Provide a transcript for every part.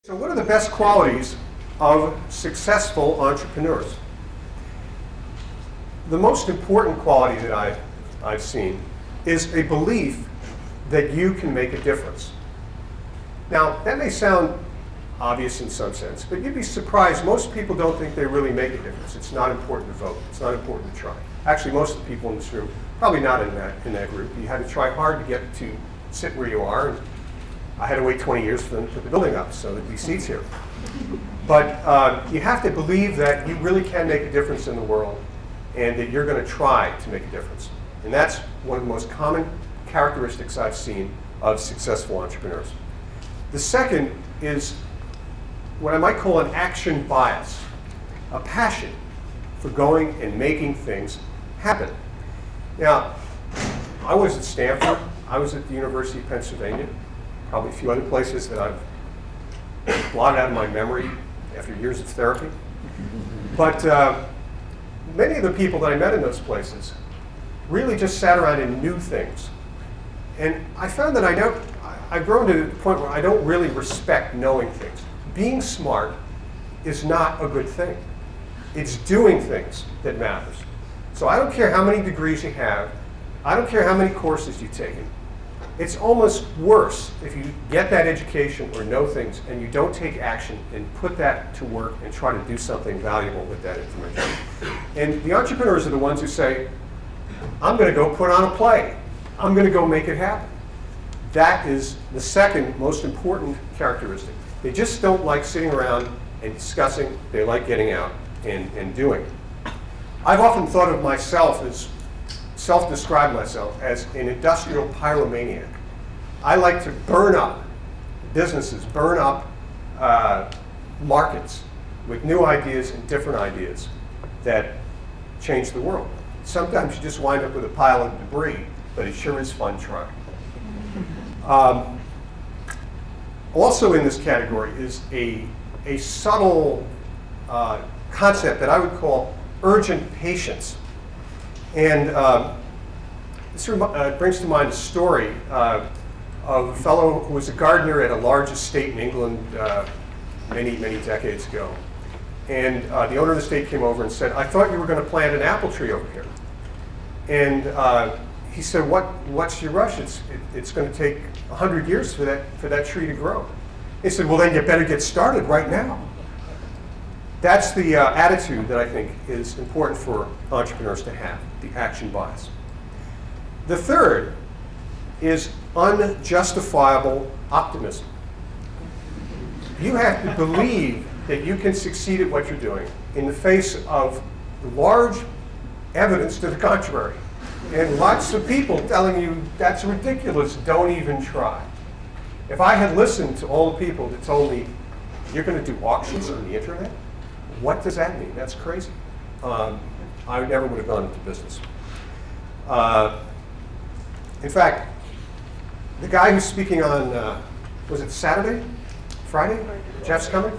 So what are the best qualities of successful entrepreneurs? The most important quality that I've seen is a belief that you can make a difference. Now, that may sound obvious in some sense, but you'd be surprised. Most people don't think they really make a difference. It's not important to vote. It's not important to try. Actually, most of the people in this room, probably not in that group. You had to try hard to get to sit where you are. And I had to wait 20 years for them to put the building up so there'd be seats here. But you have to believe that you really can make a difference in the world and that you're going to try to make a difference. And that's one of the most common characteristics I've seen of successful entrepreneurs. The second is what I might call an action bias, a passion for going and making things happen. Now, I was at Stanford, I was at the University of Pennsylvania, probably a few other places that I've blotted out of my memory after years of therapy. But many of the people that I met in those places really just sat around and knew things. And I found that I've grown to the point where I don't really respect knowing things. Being smart is not a good thing. It's doing things that matters. So I don't care how many degrees you have. I don't care how many courses you've taken. It's almost worse if you get that education or know things and you don't take action and put that to work and try to do something valuable with that information. And the entrepreneurs are the ones who say, I'm going to go put on a play. I'm going to go make it happen. That is the second most important characteristic. They just don't like sitting around and discussing. They like getting out and doing. I've often thought of myself as, self-described myself as an industrial pyromaniac. I like to burn up businesses, burn up markets with new ideas and different ideas that change the world. Sometimes you just wind up with a pile of debris, but it sure is fun trying. Also in this category is a subtle concept that I would call urgent patience. And this brings to mind a story of a fellow who was a gardener at a large estate in England many decades ago. And the owner of the estate came over and said, I thought you were going to plant an apple tree over here. And he said, what's your rush? It's going to take 100 years for that tree to grow. He said, well, then you better get started right now. That's the attitude that I think is important for entrepreneurs to have, the action bias. The third is unjustifiable optimism. You have to believe that you can succeed at what you're doing in the face of large evidence to the contrary. And lots of people telling you, that's ridiculous, don't even try. If I had listened to all the people that told me, you're going to do auctions on the internet? What does that mean? That's crazy. I never would have gone into business. In fact, the guy who's speaking on, was it Saturday? Friday? Jeff's coming?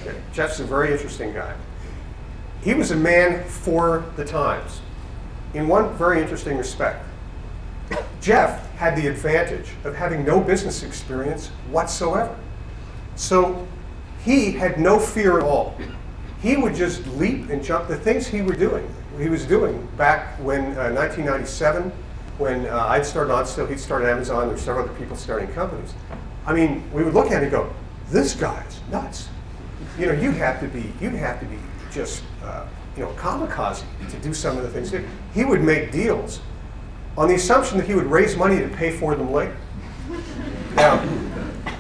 Yeah, Jeff's a very interesting guy. He was a man for the times in one very interesting respect. Jeff had the advantage of having no business experience whatsoever. So he had no fear at all. He would just leap and jump. The things he was doing back when 1997, when I'd started OnSteel, he'd started Amazon, there were several other people starting companies. I mean, we would look at it and go, this guy's nuts. You know, you'd have to be just kamikaze to do some of the things. He would make deals on the assumption that he would raise money to pay for them later. Now,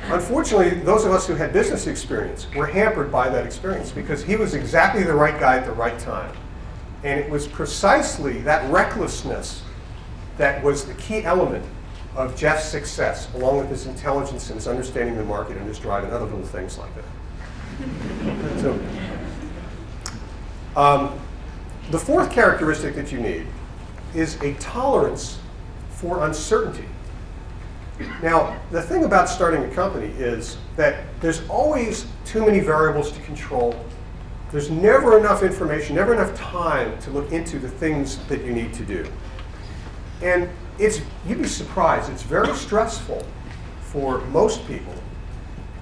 unfortunately, those of us who had business experience were hampered by that experience because he was exactly the right guy at the right time. And it was precisely that recklessness that was the key element of Jeff's success, along with his intelligence and his understanding of the market and his drive and other little things like that. So, the fourth characteristic that you need is a tolerance for uncertainty. Now, the thing about starting a company is that there's always too many variables to control. There's never enough information, never enough time to look into the things that you need to do. And you'd be surprised, it's very stressful for most people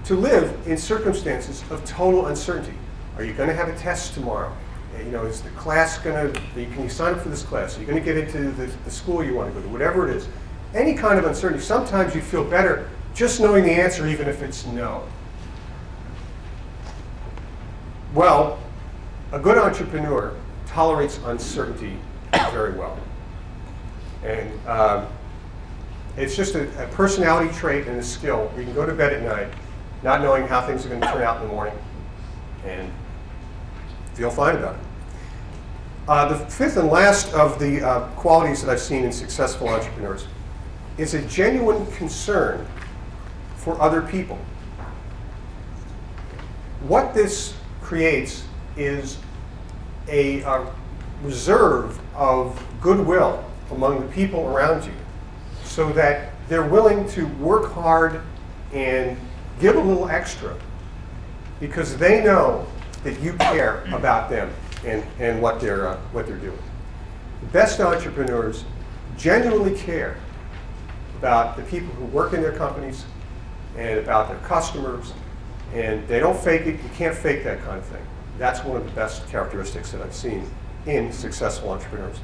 to live in circumstances of total uncertainty. Are you going to have a test tomorrow? Is the class going to, can you sign up for this class? Are you going to get into the school you want to go to? Whatever it is. Any kind of uncertainty. Sometimes you feel better just knowing the answer, even if it's no. Well, a good entrepreneur tolerates uncertainty very well. And it's just a personality trait and a skill. You can go to bed at night not knowing how things are going to turn out in the morning and feel fine about it. The fifth and last of the qualities that I've seen in successful entrepreneurs is a genuine concern for other people. What this creates is a reserve of goodwill among the people around you, so that they're willing to work hard and give a little extra because they know that you care about them and what they're doing. The best entrepreneurs genuinely care about the people who work in their companies and about their customers, and they don't fake it. You can't fake that kind of thing. That's one of the best characteristics that I've seen in successful entrepreneurs.